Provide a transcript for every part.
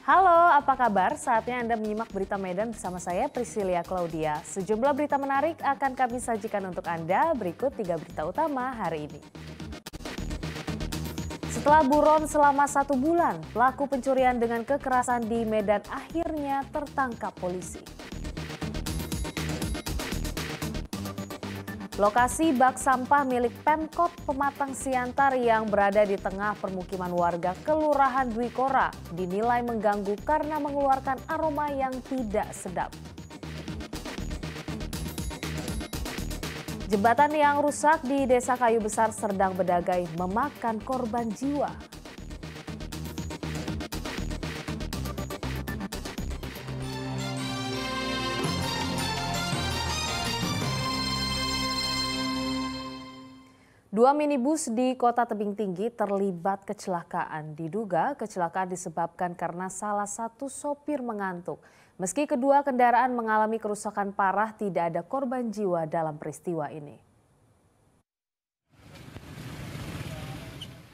Halo, apa kabar? Saatnya Anda menyimak berita Medan bersama saya Priscilia Claudia. Sejumlah berita menarik akan kami sajikan untuk Anda. Berikut 3 berita utama hari ini. Setelah buron selama 1 bulan, pelaku pencurian dengan kekerasan di Medan akhirnya tertangkap polisi. Lokasi bak sampah milik Pemkot Pematang Siantar yang berada di tengah permukiman warga Kelurahan Dwi Kora dinilai mengganggu karena mengeluarkan aroma yang tidak sedap. Jembatan yang rusak di Desa Kayu Besar Serdang Bedagai memakan korban jiwa. Dua minibus di Kota Tebing Tinggi terlibat kecelakaan. Diduga kecelakaan disebabkan karena salah satu sopir mengantuk. Meski kedua kendaraan mengalami kerusakan parah, tidak ada korban jiwa dalam peristiwa ini.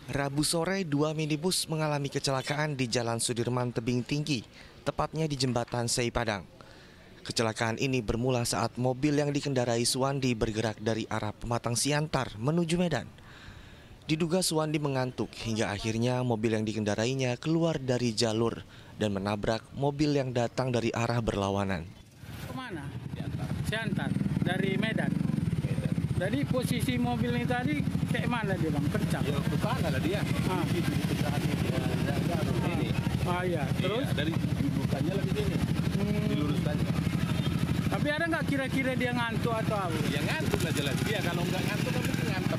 Rabu sore, 2 minibus mengalami kecelakaan di Jalan Sudirman Tebing Tinggi, tepatnya di Jembatan Sei Padang. Kecelakaan ini bermula saat mobil yang dikendarai Suwandi bergerak dari arah Pematang Siantar menuju Medan. Diduga Suwandi mengantuk hingga akhirnya mobil yang dikendarainya keluar dari jalur dan menabrak mobil yang datang dari arah berlawanan. Kemana? Siantar, dari Medan. Jadi posisi mobil ini tadi kayak mana dia bang? Kencang? Ya ke sana lah dia. Iya. Terus? Iya, dari bukannya lagi sini. Diluruskan. Tapi ada nggak kira-kira dia ngantuk atau apa? Ya ngantuk lah jelas. Dia kalau nggak ngantuk kan mungkin ngantem.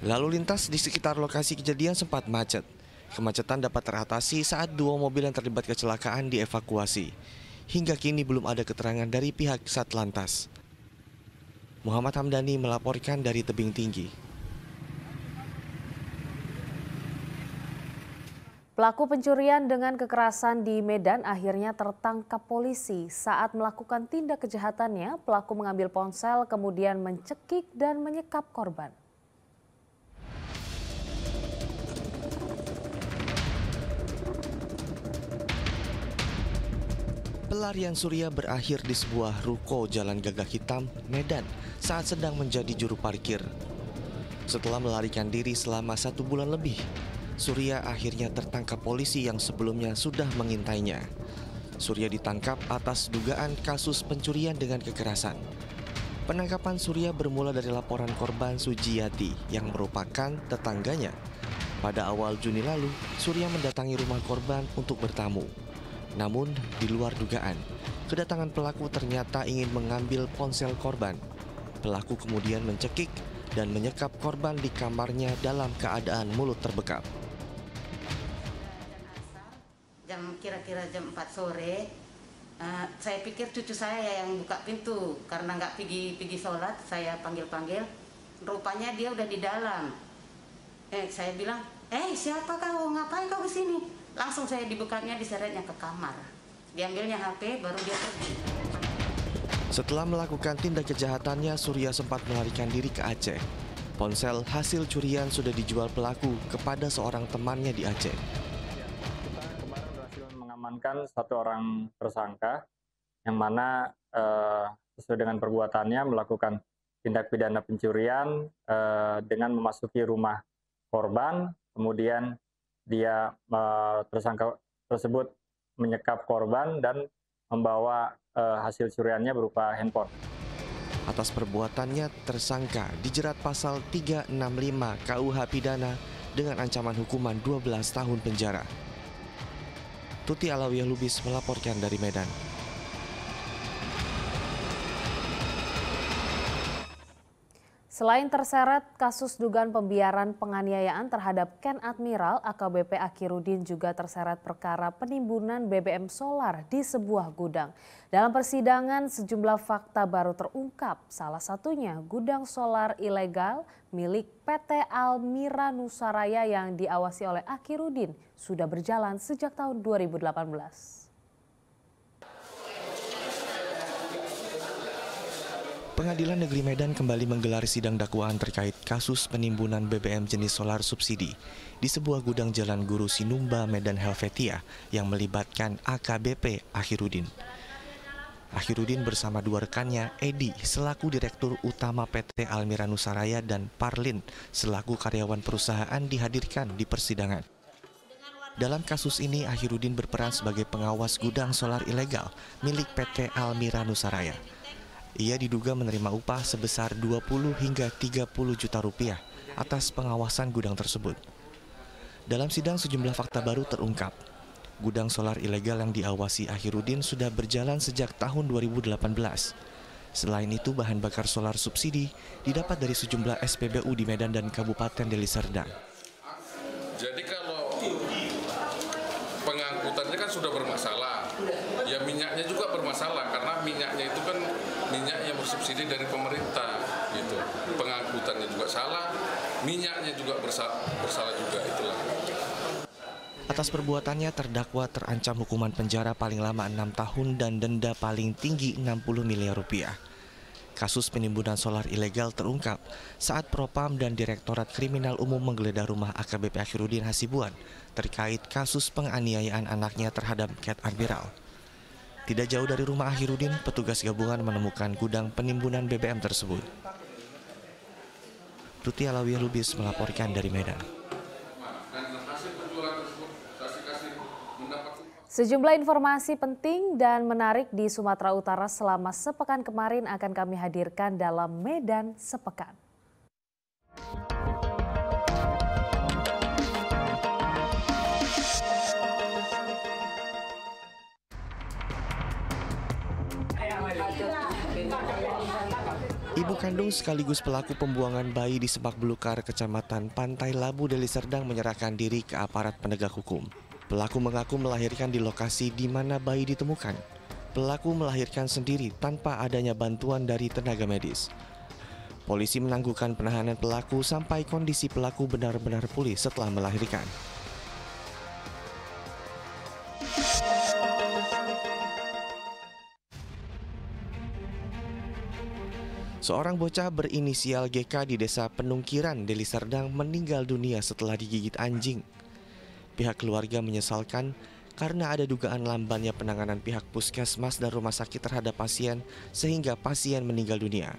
Lalu lintas di sekitar lokasi kejadian sempat macet. Kemacetan dapat teratasi saat 2 mobil yang terlibat kecelakaan dievakuasi. Hingga kini belum ada keterangan dari pihak Satlantas. Muhammad Hamdani melaporkan dari Tebing Tinggi. Pelaku pencurian dengan kekerasan di Medan akhirnya tertangkap polisi. Saat melakukan tindak kejahatannya, pelaku mengambil ponsel kemudian mencekik dan menyekap korban. Pelarian Surya berakhir di sebuah ruko Jalan Gagak Hitam, Medan saat sedang menjadi juru parkir. Setelah melarikan diri selama 1 bulan lebih, Surya akhirnya tertangkap polisi yang sebelumnya sudah mengintainya. Surya ditangkap atas dugaan kasus pencurian dengan kekerasan. Penangkapan Surya bermula dari laporan korban Sujiyati yang merupakan tetangganya. Pada awal Juni lalu, Surya mendatangi rumah korban untuk bertamu. Namun, di luar dugaan, kedatangan pelaku ternyata ingin mengambil ponsel korban. Pelaku kemudian mencekik dan menyekap korban di kamarnya dalam keadaan mulut terbekap. Kira-kira jam 4 sore, saya pikir cucu saya yang buka pintu karena nggak pergi sholat. Saya panggil-panggil, rupanya dia udah di dalam. Saya bilang, siapa kau? Ngapain kau kesini? Langsung saya dibukanya, diseretnya ke kamar. Diambilnya HP, baru dia pergi. Setelah melakukan tindak kejahatannya, Surya sempat melarikan diri ke Aceh. Ponsel hasil curian sudah dijual pelaku kepada seorang temannya di Aceh. Kita kemarin berhasil mengamankan 1 orang tersangka yang mana sesuai dengan perbuatannya melakukan tindak pidana pencurian dengan memasuki rumah korban, kemudian dia tersangka tersebut menyekap korban dan membawa hasil curiannya berupa handphone. Atas perbuatannya, tersangka dijerat pasal 365 KUH Pidana dengan ancaman hukuman 12 tahun penjara. Tuti Alawiyah Lubis melaporkan dari Medan. Selain terseret kasus dugaan pembiaran penganiayaan terhadap Ken Admiral, AKBP Akirudin juga terseret perkara penimbunan BBM solar di sebuah gudang. Dalam persidangan, sejumlah fakta baru terungkap. Salah satunya gudang solar ilegal milik PT Almira Nusaraya yang diawasi oleh Akirudin sudah berjalan sejak tahun 2018. Pengadilan Negeri Medan kembali menggelar sidang dakwaan terkait kasus penimbunan BBM jenis solar subsidi di sebuah gudang Jalan Guru Sinumba, Medan Helvetia yang melibatkan AKBP Akhirudin. Akhirudin bersama dua rekannya, Edi selaku Direktur Utama PT Almira Nusaraya dan Parlin selaku karyawan perusahaan dihadirkan di persidangan. Dalam kasus ini, Akhirudin berperan sebagai pengawas gudang solar ilegal milik PT Almira Nusaraya. Ia diduga menerima upah sebesar 20 hingga 30 juta rupiah atas pengawasan gudang tersebut. Dalam sidang sejumlah fakta baru terungkap. Gudang solar ilegal yang diawasi Akhirudin sudah berjalan sejak tahun 2018. Selain itu, bahan bakar solar subsidi didapat dari sejumlah SPBU di Medan dan Kabupaten Deli Serdang. Jadi kalau pengangkutannya kan sudah bermasalah, ya minyaknya juga bermasalah karena minyaknya itu kan minyak yang bersubsidi dari pemerintah, gitu. Pengangkutannya juga salah, minyaknya juga bersalah juga, itulah. Atas perbuatannya, terdakwa terancam hukuman penjara paling lama 6 tahun dan denda paling tinggi 60 miliar rupiah. Kasus penimbunan solar ilegal terungkap saat Propam dan Direktorat Kriminal Umum menggeledah rumah AKBP Akhirudin Hasibuan terkait kasus penganiayaan anaknya terhadap Ket Admiral. Tidak jauh dari rumah Akhirudin, petugas gabungan menemukan gudang penimbunan BBM tersebut. Tuti Alawiyah Lubis melaporkan dari Medan. Sejumlah informasi penting dan menarik di Sumatera Utara selama sepekan kemarin akan kami hadirkan dalam Medan Sepekan. Ibu kandung sekaligus pelaku pembuangan bayi di Semak Belukar, Kecamatan Pantai Labu, Deli Serdang menyerahkan diri ke aparat penegak hukum. Pelaku mengaku melahirkan di lokasi di mana bayi ditemukan. Pelaku melahirkan sendiri tanpa adanya bantuan dari tenaga medis. Polisi menangguhkan penahanan pelaku sampai kondisi pelaku benar-benar pulih setelah melahirkan. Seorang bocah berinisial GK di Desa Penungkiran, Deli Serdang meninggal dunia setelah digigit anjing. Pihak keluarga menyesalkan karena ada dugaan lambannya penanganan pihak puskesmas dan rumah sakit terhadap pasien sehingga pasien meninggal dunia.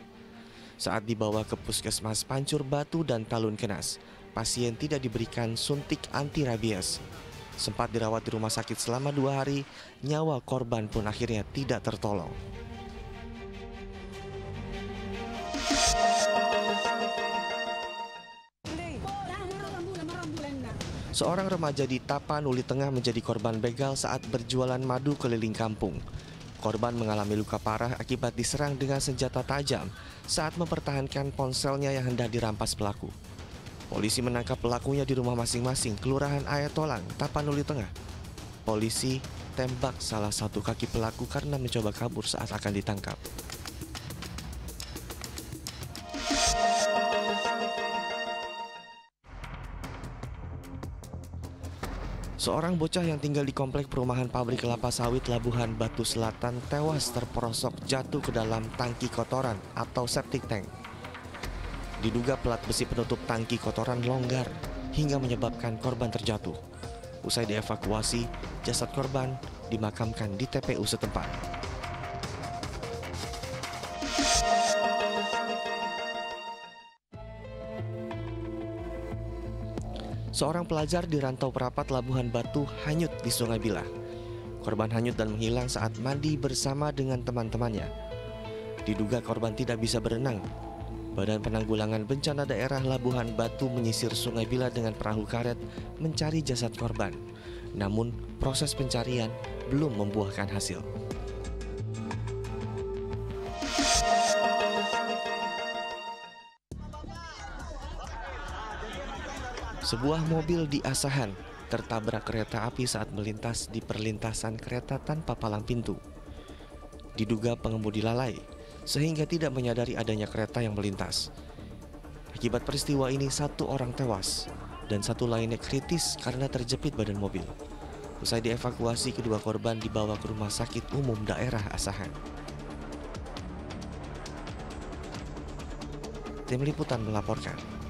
Saat dibawa ke puskesmas Pancur Batu dan Talun Kenas, pasien tidak diberikan suntik anti rabies. Sempat dirawat di rumah sakit selama 2 hari, nyawa korban pun akhirnya tidak tertolong. Seorang remaja di Tapanuli Tengah menjadi korban begal saat berjualan madu keliling kampung. Korban mengalami luka parah akibat diserang dengan senjata tajam saat mempertahankan ponselnya yang hendak dirampas pelaku. Polisi menangkap pelakunya di rumah masing-masing, Kelurahan Ayatolang, Tapanuli Tengah. Polisi tembak salah satu kaki pelaku karena mencoba kabur saat akan ditangkap. Seorang bocah yang tinggal di komplek perumahan pabrik kelapa sawit Labuhan Batu Selatan tewas terperosok jatuh ke dalam tangki kotoran atau septic tank. Diduga pelat besi penutup tangki kotoran longgar hingga menyebabkan korban terjatuh. Usai dievakuasi, jasad korban dimakamkan di TPU setempat. Seorang pelajar di Rantau Perapat Labuhan Batu hanyut di Sungai Bilah. Korban hanyut dan menghilang saat mandi bersama dengan teman-temannya. Diduga korban tidak bisa berenang. Badan Penanggulangan Bencana Daerah Labuhan Batu menyisir Sungai Bilah dengan perahu karet mencari jasad korban. Namun, proses pencarian belum membuahkan hasil. Sebuah mobil di Asahan tertabrak kereta api saat melintas di perlintasan kereta tanpa palang pintu. Diduga pengemudi lalai, sehingga tidak menyadari adanya kereta yang melintas. Akibat peristiwa ini, 1 orang tewas dan 1 lainnya kritis karena terjepit badan mobil. Usai dievakuasi, kedua korban dibawa ke Rumah Sakit Umum Daerah Asahan. Tim Liputan melaporkan.